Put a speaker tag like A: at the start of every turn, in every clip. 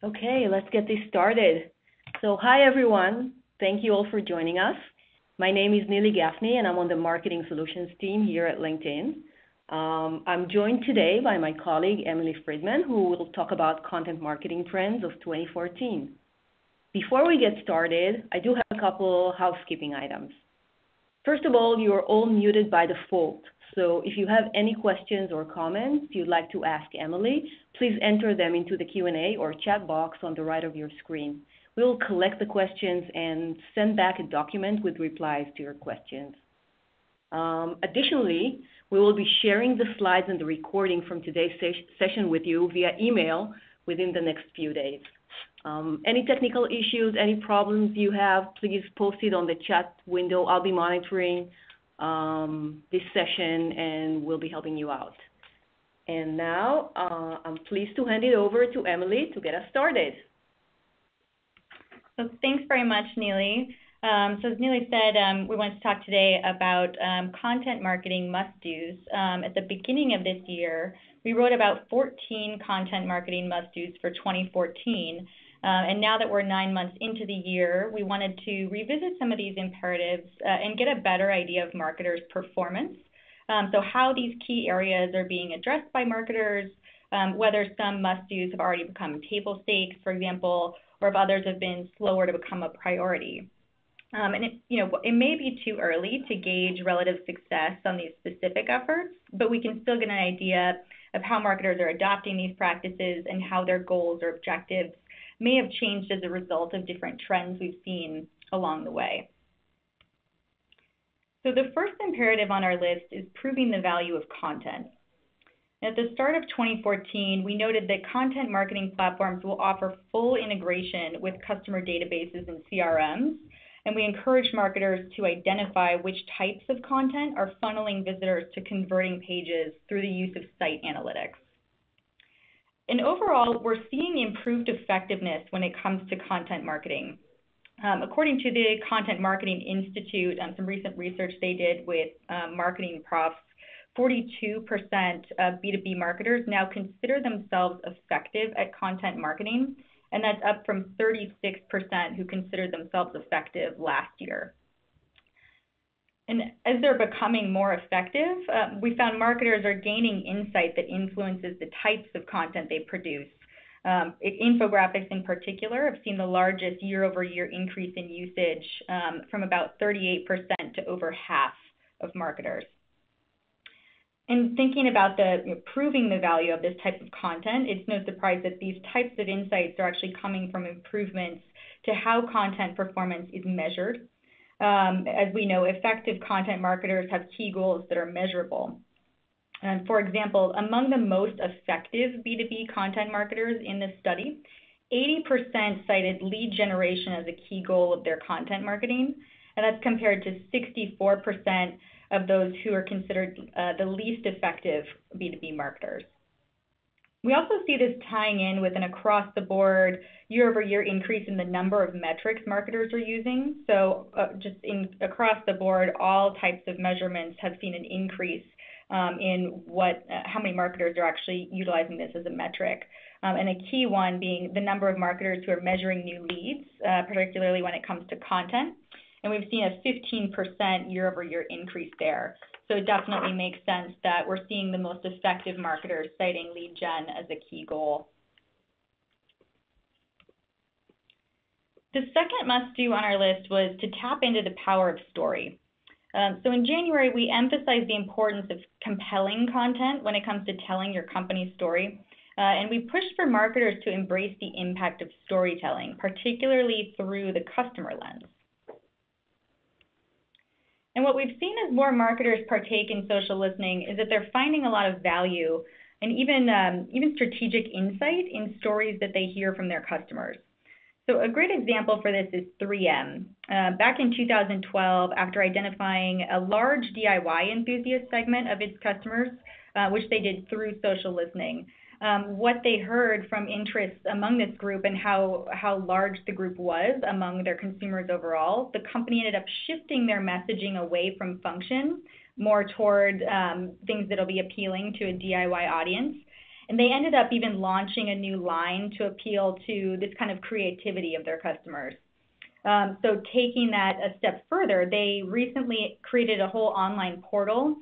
A: Okay, let's get this started. So, hi everyone. Thank you all for joining us. My name is Nili Gaffney, and I'm on the Marketing Solutions team here at LinkedIn. I'm joined today by my colleague Emily Friedman, who will talk about content marketing trends of 2014. Before we get started, I do have a couple housekeeping items. First of all, you are all muted by default. So if you have any questions or comments you'd like to ask Emily, please enter them into the Q&A or chat box on the right of your screen. We will collect the questions and send back a document with replies to your questions. Additionally, we will be sharing the slides and the recording from today's session with you via email within the next few days. Any technical issues, any problems you have, please post it on the chat window. I'll be monitoring this session and we'll be helping you out. And now I'm pleased to hand it over to Emily to get us started.
B: So thanks very much, Neely. So as Neely said, we want to talk today about content marketing must-dos. At the beginning of this year, we wrote about 14 content marketing must-dos for 2014. And now that we're 9 months into the year, we wanted to revisit some of these imperatives and get a better idea of marketers' performance. So how these key areas are being addressed by marketers, whether some must-dos have already become table stakes, for example, or if others have been slower to become a priority. And it may be too early to gauge relative success on these specific efforts, but we can still get an idea of how marketers are adopting these practices and how their goals or objectives may have changed as a result of different trends we've seen along the way. So the first imperative on our list is proving the value of content. At the start of 2014, we noted that content marketing platforms will offer full integration with customer databases and CRMs, and we encourage marketers to identify which types of content are funneling visitors to converting pages through the use of site analytics. And overall, we're seeing improved effectiveness when it comes to content marketing. According to the Content Marketing Institute, some recent research they did with marketing profs, 42% of B2B marketers now consider themselves effective at content marketing, and that's up from 36% who considered themselves effective last year. And as they're becoming more effective, we found marketers are gaining insight that influences the types of content they produce. Infographics in particular have seen the largest year-over-year increase in usage from about 38% to over half of marketers. And thinking about proving the value of this type of content, it's no surprise that these types of insights are actually coming from improvements to how content performance is measured. As we know, effective content marketers have key goals that are measurable. And for example, among the most effective B2B content marketers in this study, 80% cited lead generation as a key goal of their content marketing, and that's compared to 64% of those who are considered the least effective B2B marketers. We also see this tying in with an across-the-board year-over-year increase in the number of metrics marketers are using. So across the board, all types of measurements have seen an increase in how many marketers are actually utilizing this as a metric. And a key one being the number of marketers who are measuring new leads, particularly when it comes to content. And we've seen a 15% year-over-year increase there. So it definitely makes sense that we're seeing the most effective marketers citing lead gen as a key goal. The second must-do on our list was to tap into the power of story. So in January, we emphasized the importance of compelling content when it comes to telling your company's story. And we pushed for marketers to embrace the impact of storytelling, particularly through the customer lens. And what we've seen as more marketers partake in social listening is that they're finding a lot of value and even strategic insight in stories that they hear from their customers. So a great example for this is 3M. Back in 2012, after identifying a large DIY enthusiast segment of its customers, which they did through social listening, what they heard from interests among this group and how large the group was among their consumers overall, the company ended up shifting their messaging away from function more toward things that'll be appealing to a DIY audience. And they ended up even launching a new line to appeal to this kind of creativity of their customers. So taking that a step further, they recently created a whole online portal,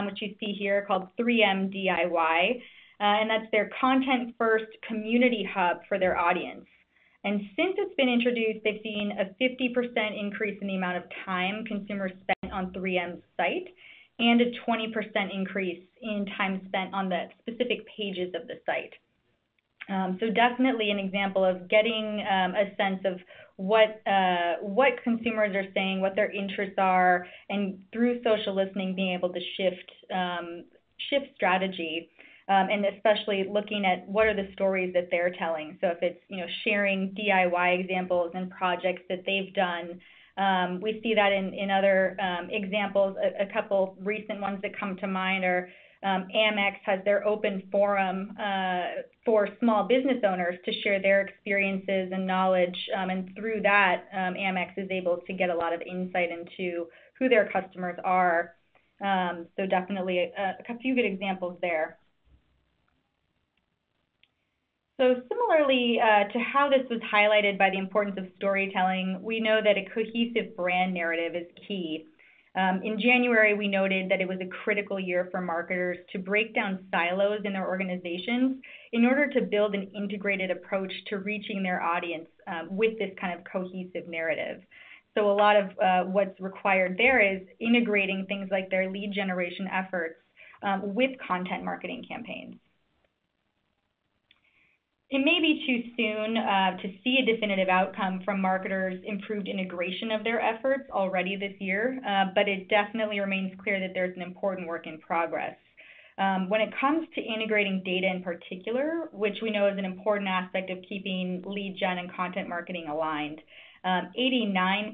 B: which you see here, called 3M DIY, and that's their content-first community hub for their audience. And since it's been introduced, they've seen a 50% increase in the amount of time consumers spent on 3M's site, and a 20% increase in time spent on the specific pages of the site. So definitely an example of getting a sense of what consumers are saying, what their interests are, and through social listening, being able to shift strategy, and especially looking at what are the stories that they're telling. So if it's sharing DIY examples and projects that they've done. We see that in other examples. A couple recent ones that come to mind are Amex has their open forum for small business owners to share their experiences and knowledge, and through that, Amex is able to get a lot of insight into who their customers are. So definitely a few good examples there. So similarly to how this was highlighted by the importance of storytelling, we know that a cohesive brand narrative is key. In January, we noted that it was a critical year for marketers to break down silos in their organizations in order to build an integrated approach to reaching their audience with this kind of cohesive narrative. So a lot of what's required there is integrating things like their lead generation efforts with content marketing campaigns. It may be too soon to see a definitive outcome from marketers' improved integration of their efforts already this year, but it definitely remains clear that there's an important work in progress. When it comes to integrating data in particular, which we know is an important aspect of keeping lead gen and content marketing aligned, 89%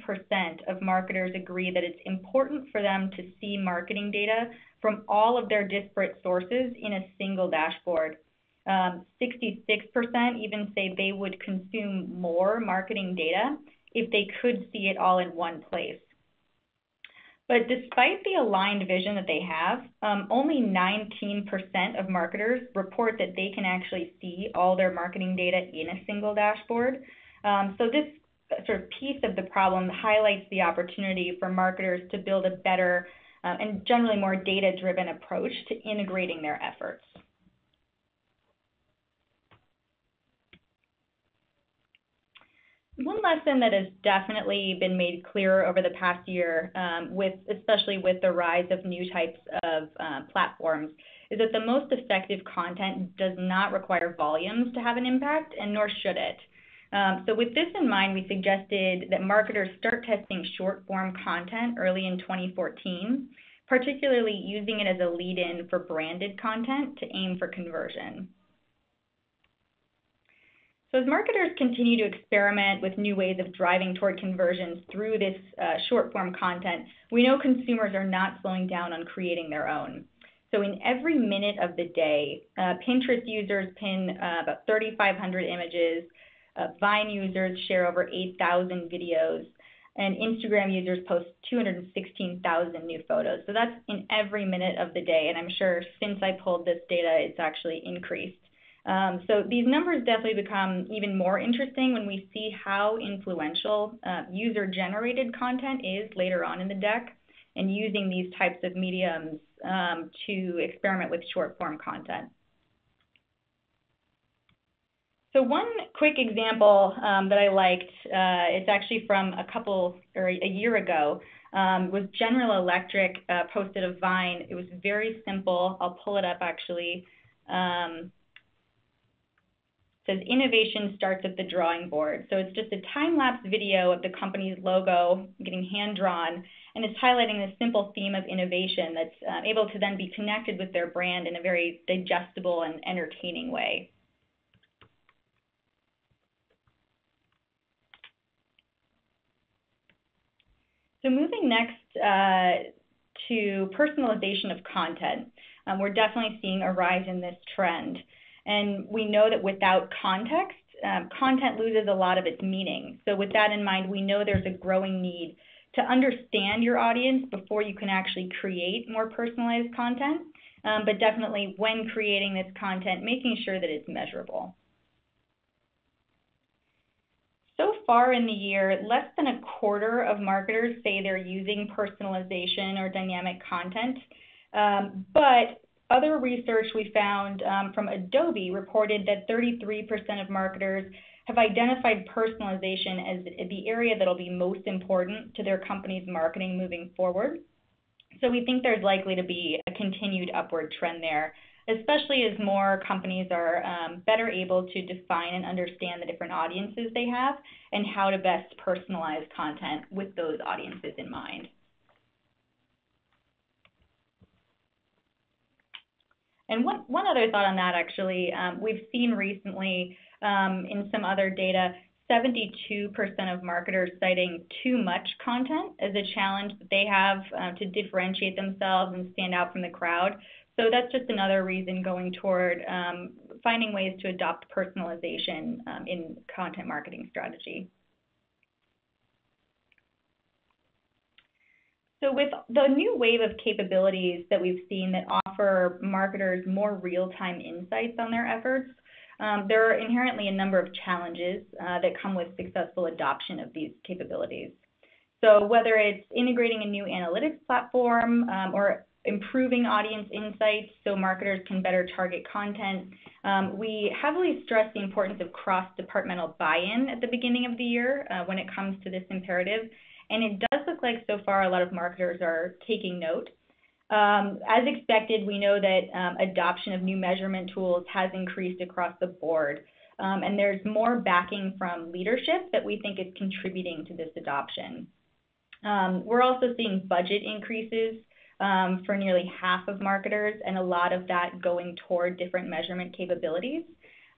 B: of marketers agree that it's important for them to see marketing data from all of their disparate sources in a single dashboard. 66% even say they would consume more marketing data if they could see it all in one place. But despite the aligned vision that they have, only 19% of marketers report that they can actually see all their marketing data in a single dashboard. So this sort of piece of the problem highlights the opportunity for marketers to build a better and generally more data-driven approach to integrating their efforts. One lesson that has definitely been made clear over the past year, especially with the rise of new types of platforms, is that the most effective content does not require volumes to have an impact, and nor should it. So with this in mind, we suggested that marketers start testing short-form content early in 2014, particularly using it as a lead-in for branded content to aim for conversion. So as marketers continue to experiment with new ways of driving toward conversions through this short-form content, we know consumers are not slowing down on creating their own. So in every minute of the day, Pinterest users pin about 3,500 images, Vine users share over 8,000 videos, and Instagram users post 216,000 new photos. So that's in every minute of the day, and I'm sure since I pulled this data, it's actually increased. So these numbers definitely become even more interesting when we see how influential user-generated content is later on in the deck, and using these types of mediums to experiment with short-form content. So one quick example that I liked, it's actually from a year ago, was General Electric posted a Vine. It was very simple. I'll pull it up actually. It says innovation starts at the drawing board. So it's just a time-lapse video of the company's logo getting hand-drawn, and it's highlighting this simple theme of innovation that's able to then be connected with their brand in a very digestible and entertaining way. So moving next to personalization of content, we're definitely seeing a rise in this trend. And we know that without context, content loses a lot of its meaning. So with that in mind, we know there's a growing need to understand your audience before you can actually create more personalized content. but definitely when creating this content, making sure that it's measurable. So far in the year, less than a quarter of marketers say they're using personalization or dynamic content, but other research we found from Adobe reported that 33% of marketers have identified personalization as the area that will be most important to their company's marketing moving forward. So we think there's likely to be a continued upward trend there, especially as more companies are better able to define and understand the different audiences they have and how to best personalize content with those audiences in mind. And one other thought on that, actually, we've seen recently in some other data, 72% of marketers citing too much content as a challenge that they have to differentiate themselves and stand out from the crowd. So that's just another reason going toward finding ways to adopt personalization in content marketing strategy. So with the new wave of capabilities that we've seen that offer marketers more real-time insights on their efforts, there are inherently a number of challenges that come with successful adoption of these capabilities. So whether it's integrating a new analytics platform or improving audience insights so marketers can better target content, we heavily stress the importance of cross-departmental buy-in at the beginning of the year when it comes to this imperative. And it does look like so far a lot of marketers are taking note. As expected, we know that adoption of new measurement tools has increased across the board, and there's more backing from leadership that we think is contributing to this adoption. We're also seeing budget increases for nearly half of marketers, and a lot of that going toward different measurement capabilities.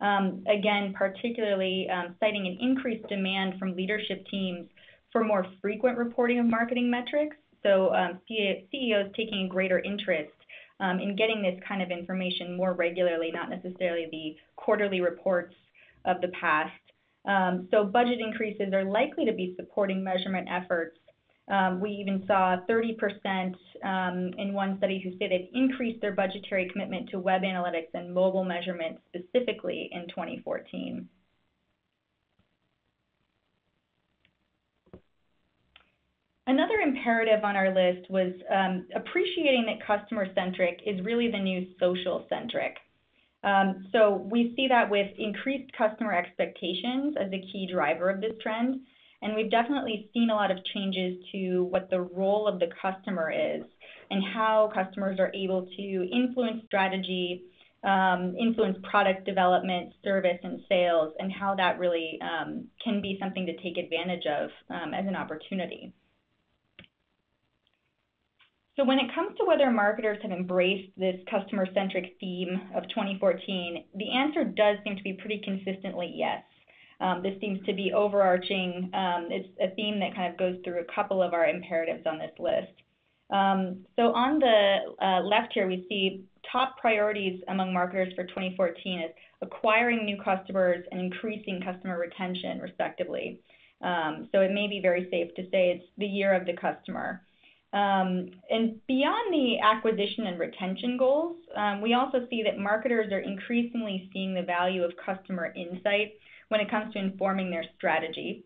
B: Again, particularly citing an increased demand from leadership teams for more frequent reporting of marketing metrics. So CEOs taking a greater interest in getting this kind of information more regularly, not necessarily the quarterly reports of the past. So budget increases are likely to be supporting measurement efforts. We even saw 30% in one study who said they've increased their budgetary commitment to web analytics and mobile measurement specifically in 2014. Another imperative on our list was appreciating that customer-centric is really the new social-centric. So we see that with increased customer expectations as a key driver of this trend, and we've definitely seen a lot of changes to what the role of the customer is and how customers are able to influence strategy, influence product development, service, and sales, and how that really can be something to take advantage of as an opportunity. So when it comes to whether marketers have embraced this customer-centric theme of 2014, the answer does seem to be pretty consistently yes. This seems to be overarching. It's a theme that kind of goes through a couple of our imperatives on this list. So on the left here, we see top priorities among marketers for 2014 is acquiring new customers and increasing customer retention, respectively. So it may be very safe to say it's the year of the customer. And beyond the acquisition and retention goals, we also see that marketers are increasingly seeing the value of customer insight when it comes to informing their strategy.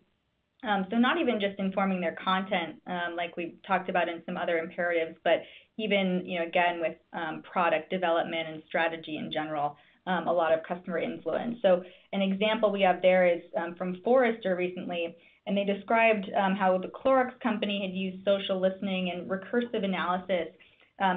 B: So not even just informing their content, like we talked about in some other imperatives, but even, again, with product development and strategy in general, a lot of customer influence. So an example we have there is from Forrester recently, and they described how the Clorox company had used social listening and recursive analysis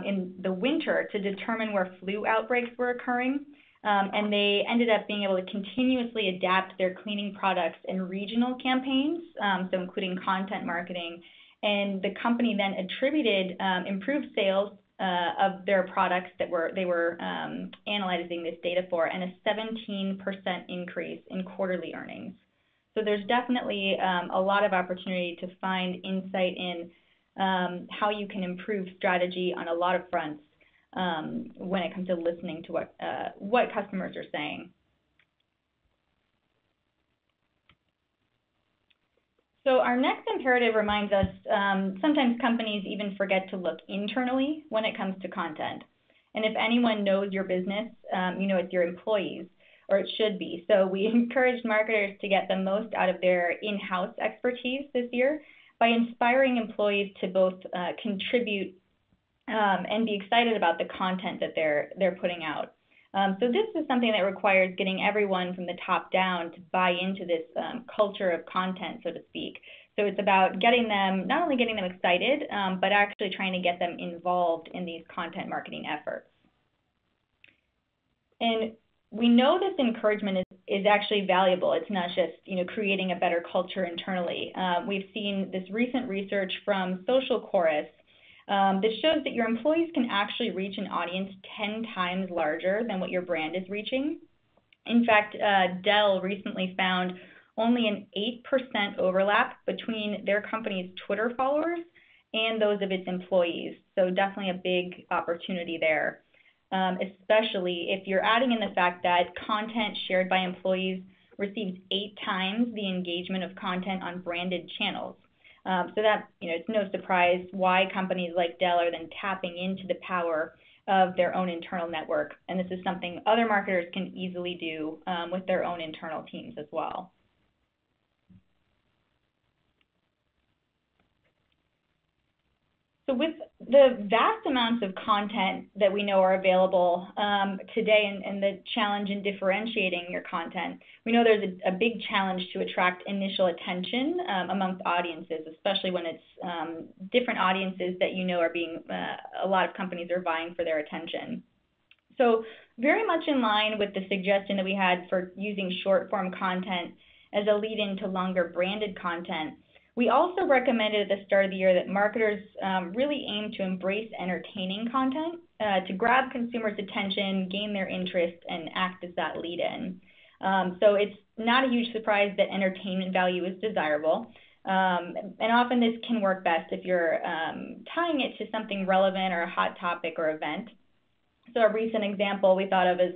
B: in the winter to determine where flu outbreaks were occurring. And they ended up being able to continuously adapt their cleaning products and regional campaigns, so including content marketing. And the company then attributed improved sales of their products that they were analyzing this data for, and a 17% increase in quarterly earnings. So there's definitely a lot of opportunity to find insight in how you can improve strategy on a lot of fronts when it comes to listening to what customers are saying. So our next imperative reminds us sometimes companies even forget to look internally when it comes to content. And if anyone knows your business, it's your employees, or it should be. So we encouraged marketers to get the most out of their in-house expertise this year by inspiring employees to both contribute and be excited about the content that they're putting out. So this is something that requires getting everyone from the top down to buy into this culture of content, so to speak. So it's about not only getting them excited, but actually trying to get them involved in these content marketing efforts. And we know this encouragement is actually valuable. It's not just creating a better culture internally. We've seen this recent research from Social Chorus that shows that your employees can actually reach an audience 10 times larger than what your brand is reaching. In fact, Dell recently found only an 8% overlap between their company's Twitter followers and those of its employees. So definitely a big opportunity there, especially if you're adding in the fact that content shared by employees receives 8 times the engagement of content on branded channels. So that, it's no surprise why companies like Dell are then tapping into the power of their own internal network. And this is something other marketers can easily do with their own internal teams as well. So with the vast amounts of content that we know are available today and the challenge in differentiating your content, we know there's a big challenge to attract initial attention amongst audiences, especially when it's different audiences that are being, a lot of companies are vying for their attention. So very much in line with the suggestion that we had for using short form content as a lead in to longer branded content, we also recommended at the start of the year that marketers really aim to embrace entertaining content to grab consumers' attention, gain their interest, and act as that lead-in. So it's not a huge surprise that entertainment value is desirable. And often this can work best if you're tying it to something relevant or a hot topic or event. So a recent example we thought of is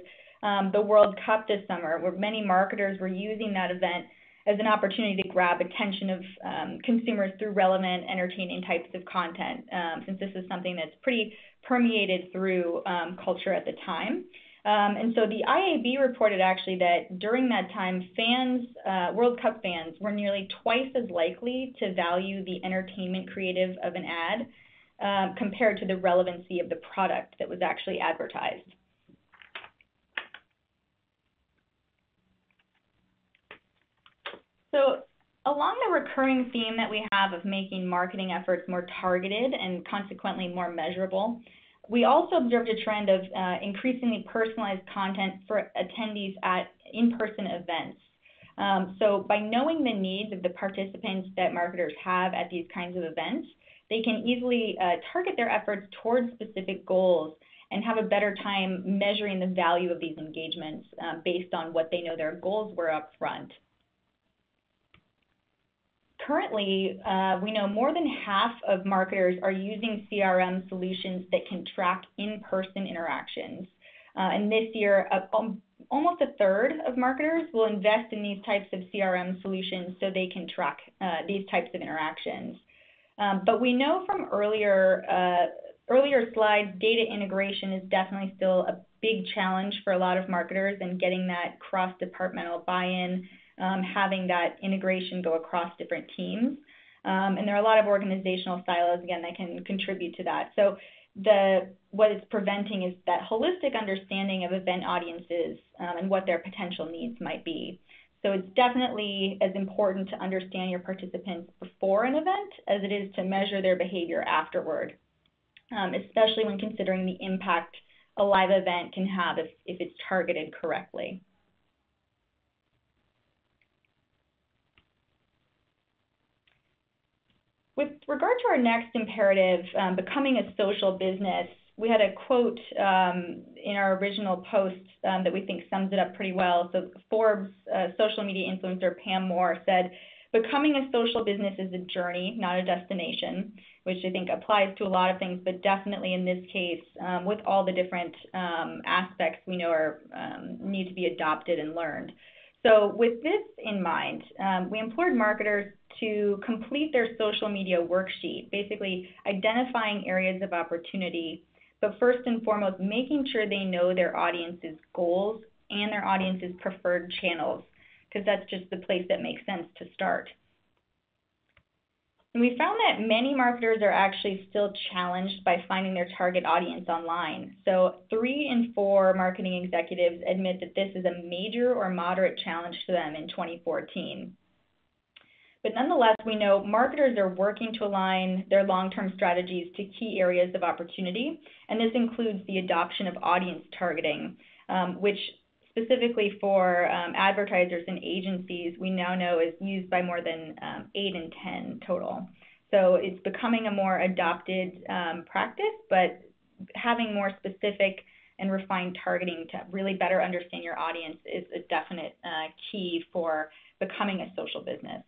B: the World Cup this summer, where many marketers were using that event as an opportunity to grab attention of consumers through relevant, entertaining types of content, since this is something that's pretty permeated through culture at the time. And so the IAB reported actually that during that time, World Cup fans were nearly twice as likely to value the entertainment creative of an ad compared to the relevancy of the product that was actually advertised. So along the recurring theme that we have of making marketing efforts more targeted and consequently more measurable, we also observed a trend of increasingly personalized content for attendees at in-person events. So by knowing the needs of the participants that marketers have at these kinds of events, they can easily target their efforts towards specific goals and have a better time measuring the value of these engagements based on what they know their goals were up front. Currently, we know more than half of marketers are using CRM solutions that can track in-person interactions. And this year, almost a third of marketers will invest in these types of CRM solutions so they can track these types of interactions. But we know from earlier slides, data integration is definitely still a big challenge for a lot of marketers, and getting that cross-departmental buy-in, having that integration go across different teams. And there are a lot of organizational silos, again, that can contribute to that. So what it's preventing is that holistic understanding of event audiences and what their potential needs might be. So it's definitely as important to understand your participants before an event as it is to measure their behavior afterward, especially when considering the impact a live event can have if it's targeted correctly. With regard to our next imperative, becoming a social business, we had a quote in our original post that we think sums it up pretty well. So Forbes social media influencer Pam Moore said, "Becoming a social business is a journey, not a destination," which I think applies to a lot of things, but definitely in this case, with all the different aspects we know are need to be adopted and learned. So with this in mind, we implored marketers to complete their social media worksheet, basically identifying areas of opportunity But first and foremost, making sure they know their audience's goals and their audience's preferred channels, because that's just the place that makes sense to start. And we found that many marketers are actually still challenged by finding their target audience online. So 3 in 4 marketing executives admit that this is a major or moderate challenge to them in 2014. But nonetheless, we know marketers are working to align their long-term strategies to key areas of opportunity, and this includes the adoption of audience targeting, which specifically for advertisers and agencies, we now know is used by more than 8 in 10 total. So it's becoming a more adopted practice, but having more specific and refined targeting to really better understand your audience is a definite key for becoming a social business.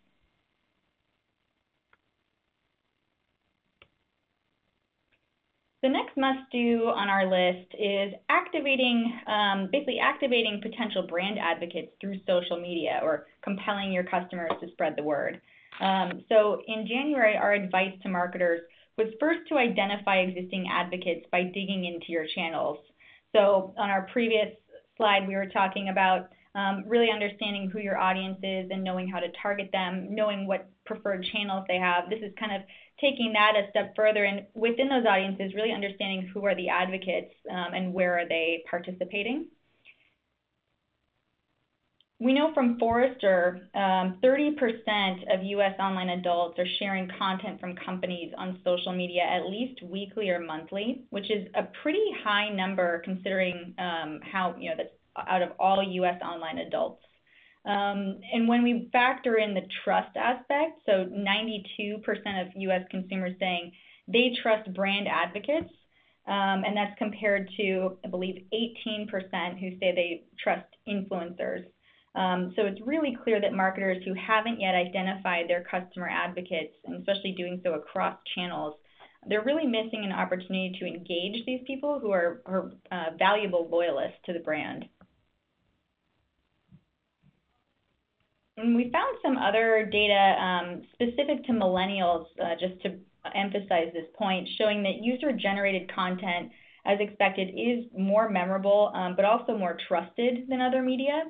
B: The next must-do on our list is basically activating potential brand advocates through social media or compelling your customers to spread the word. So in January, our advice to marketers was first to identify existing advocates by digging into your channels. So on our previous slide, we were talking about really understanding who your audience is and knowing how to target them, knowing what preferred channels they have. This is kind of taking that a step further, and within those audiences, really understanding who are the advocates and where are they participating. We know from Forrester, 30% of U.S. online adults are sharing content from companies on social media at least weekly or monthly, which is a pretty high number considering how, that's out of all U.S. online adults. And when we factor in the trust aspect, so 92% of U.S. consumers saying they trust brand advocates, and that's compared to, I believe, 18% who say they trust influencers. So it's really clear that marketers who haven't yet identified their customer advocates, and especially doing so across channels, they're really missing an opportunity to engage these people who are valuable loyalists to the brand. And we found some other data specific to millennials, just to emphasize this point, showing that user-generated content, as expected, is more memorable, but also more trusted than other media.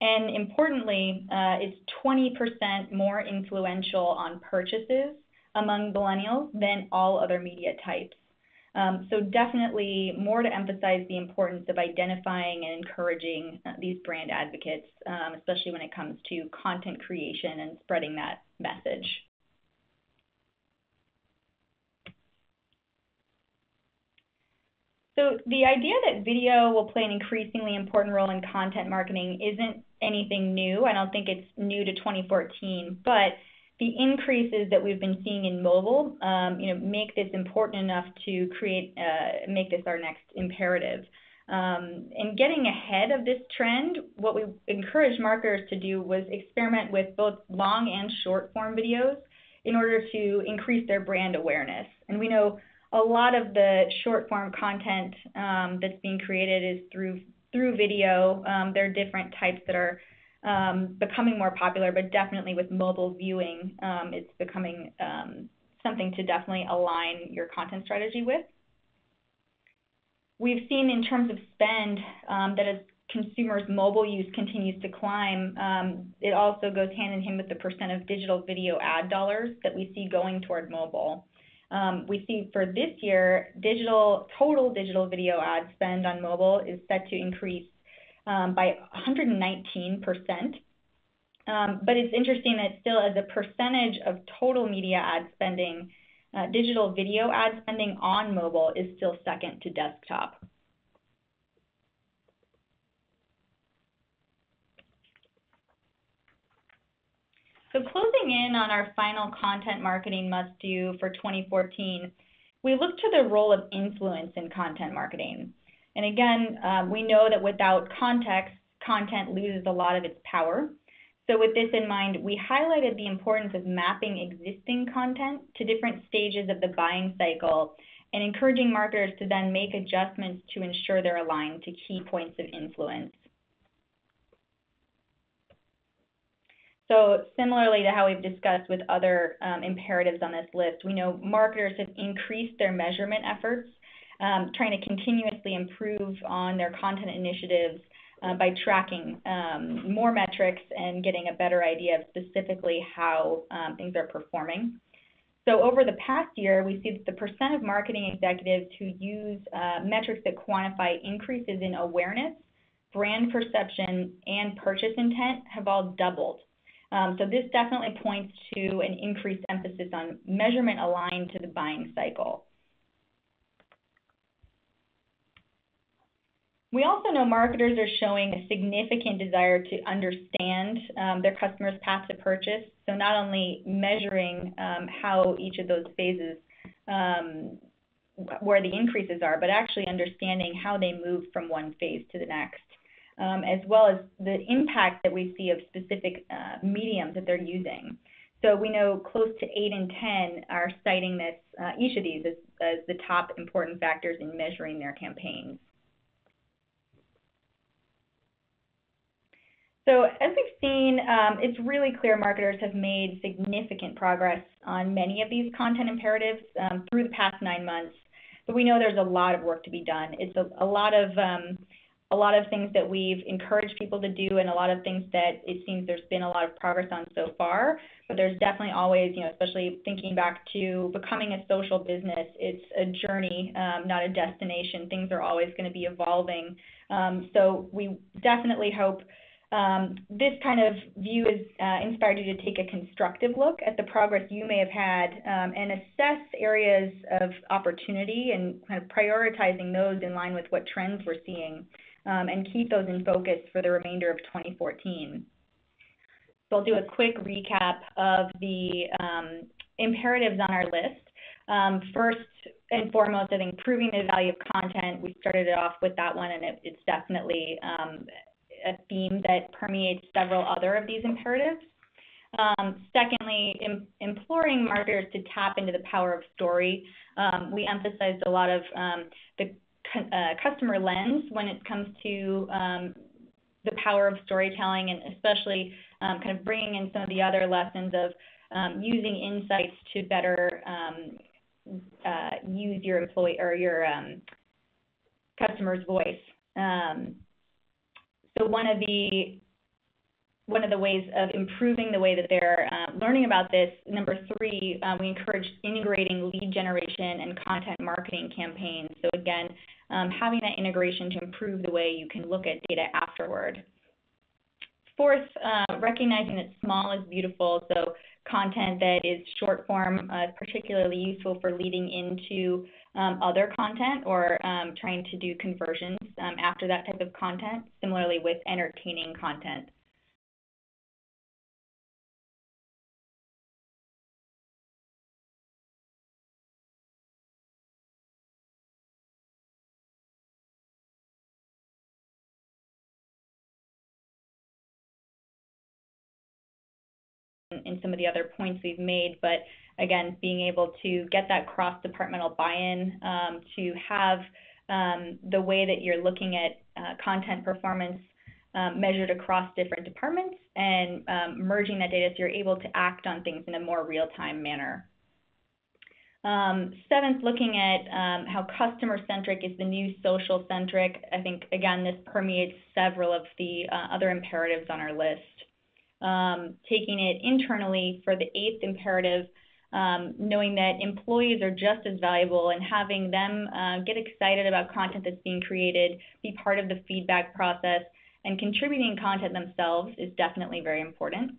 B: And importantly, it's 20% more influential on purchases among millennials than all other media types. So definitely more to emphasize the importance of identifying and encouraging these brand advocates, especially when it comes to content creation and spreading that message. So the idea that video will play an increasingly important role in content marketing isn't anything new. I don't think it's new to 2014, but the increases that we've been seeing in mobile, make this important enough to make this our next imperative. And getting ahead of this trend, what we encouraged marketers to do was experiment with both long and short form videos in order to increase their brand awareness. And we know a lot of the short form content that's being created is through video. There are different types that are becoming more popular, but definitely with mobile viewing, it's becoming something to definitely align your content strategy with. We've seen in terms of spend that as consumers' mobile use continues to climb, it also goes hand in hand with the percent of digital video ad dollars that we see going toward mobile. We see for this year, total digital video ad spend on mobile is set to increase by 119%. But it's interesting that still as a percentage of total media ad spending, digital video ad spending on mobile is still second to desktop. So closing in on our final content marketing must-do for 2014, we look to the role of influence in content marketing. And again, we know that without context, content loses a lot of its power. So with this in mind, we highlighted the importance of mapping existing content to different stages of the buying cycle and encouraging marketers to then make adjustments to ensure they're aligned to key points of influence. So similarly to how we've discussed with other imperatives on this list, we know marketers have increased their measurement efforts trying to continuously improve on their content initiatives by tracking more metrics and getting a better idea of specifically how things are performing. So over the past year, we see that the percent of marketing executives who use metrics that quantify increases in awareness, brand perception, and purchase intent have all doubled. So this definitely points to an increased emphasis on measurement aligned to the buying cycle. We also know marketers are showing a significant desire to understand their customers' path to purchase. So not only measuring how each of those phases, where the increases are, but actually understanding how they move from one phase to the next, as well as the impact that we see of specific mediums that they're using. So we know close to 8 in 10 are citing this, each of these as the top important factors in measuring their campaigns. So as we've seen, it's really clear marketers have made significant progress on many of these content imperatives through the past 9 months, but we know there's a lot of work to be done. It's a lot of things that we've encouraged people to do, and a lot of things that it seems there's been a lot of progress on so far. But there's definitely always, especially thinking back to becoming a social business, it's a journey, not a destination. Things are always going to be evolving. So we definitely hope this kind of view has inspired you to take a constructive look at the progress you may have had and assess areas of opportunity and kind of prioritizing those in line with what trends we're seeing and keep those in focus for the remainder of 2014. So I'll do a quick recap of the imperatives on our list. First and foremost, I think improving the value of content. We started it off with that one, and it's definitely a theme that permeates several other of these imperatives. Secondly, imploring marketers to tap into the power of story. We emphasized a lot of the customer lens when it comes to the power of storytelling, and especially kind of bringing in some of the other lessons of using insights to better use your employee or your customer's voice. So one of the ways of improving the way that they're learning about this, number 3, we encourage integrating lead generation and content marketing campaigns. So again, having that integration to improve the way you can look at data afterward. Fourth, recognizing that small is beautiful. So content that is short form is particularly useful for leading into other content or trying to do conversions after that type of content, similarly with entertaining content. In some of the other points we've made, but again, being able to get that cross-departmental buy-in to have the way that you're looking at content performance measured across different departments and merging that data so you're able to act on things in a more real-time manner. Seventh, looking at how customer-centric is the new social-centric. I think, again, this permeates several of the other imperatives on our list. Taking it internally for the 8th imperative, knowing that employees are just as valuable, and having them get excited about content that's being created, be part of the feedback process, and contributing content themselves is definitely very important.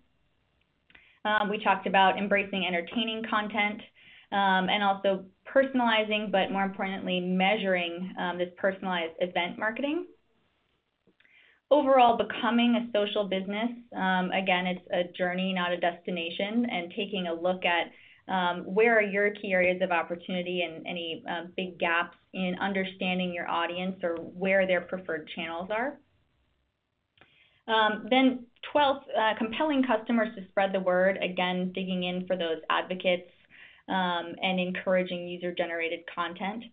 B: We talked about embracing entertaining content and also personalizing, but more importantly, measuring this personalized event marketing. Overall, becoming a social business, again, it's a journey, not a destination, and taking a look at where are your key areas of opportunity and any big gaps in understanding your audience or where their preferred channels are. Then 12th, compelling customers to spread the word, again, digging in for those advocates and encouraging user-generated content.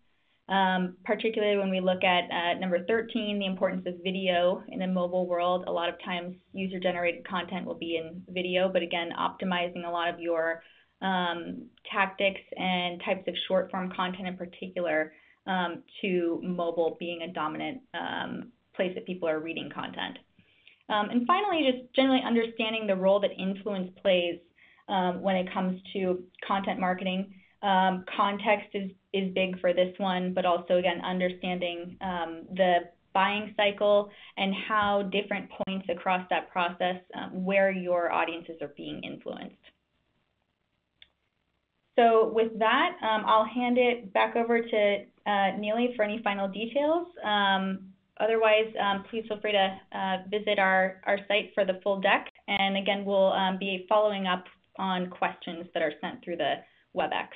B: Particularly when we look at number 13, the importance of video in the mobile world. A lot of times user-generated content will be in video, but again, optimizing a lot of your tactics and types of short-form content in particular to mobile being a dominant place that people are reading content. And finally, just generally understanding the role that influence plays when it comes to content marketing. Context is big for this one, but also, again, understanding the buying cycle and how different points across that process, where your audiences are being influenced. So with that, I'll hand it back over to Neely for any final details. Otherwise, please feel free to visit our site for the full deck. And again, we'll be following up on questions that are sent through the WebEx.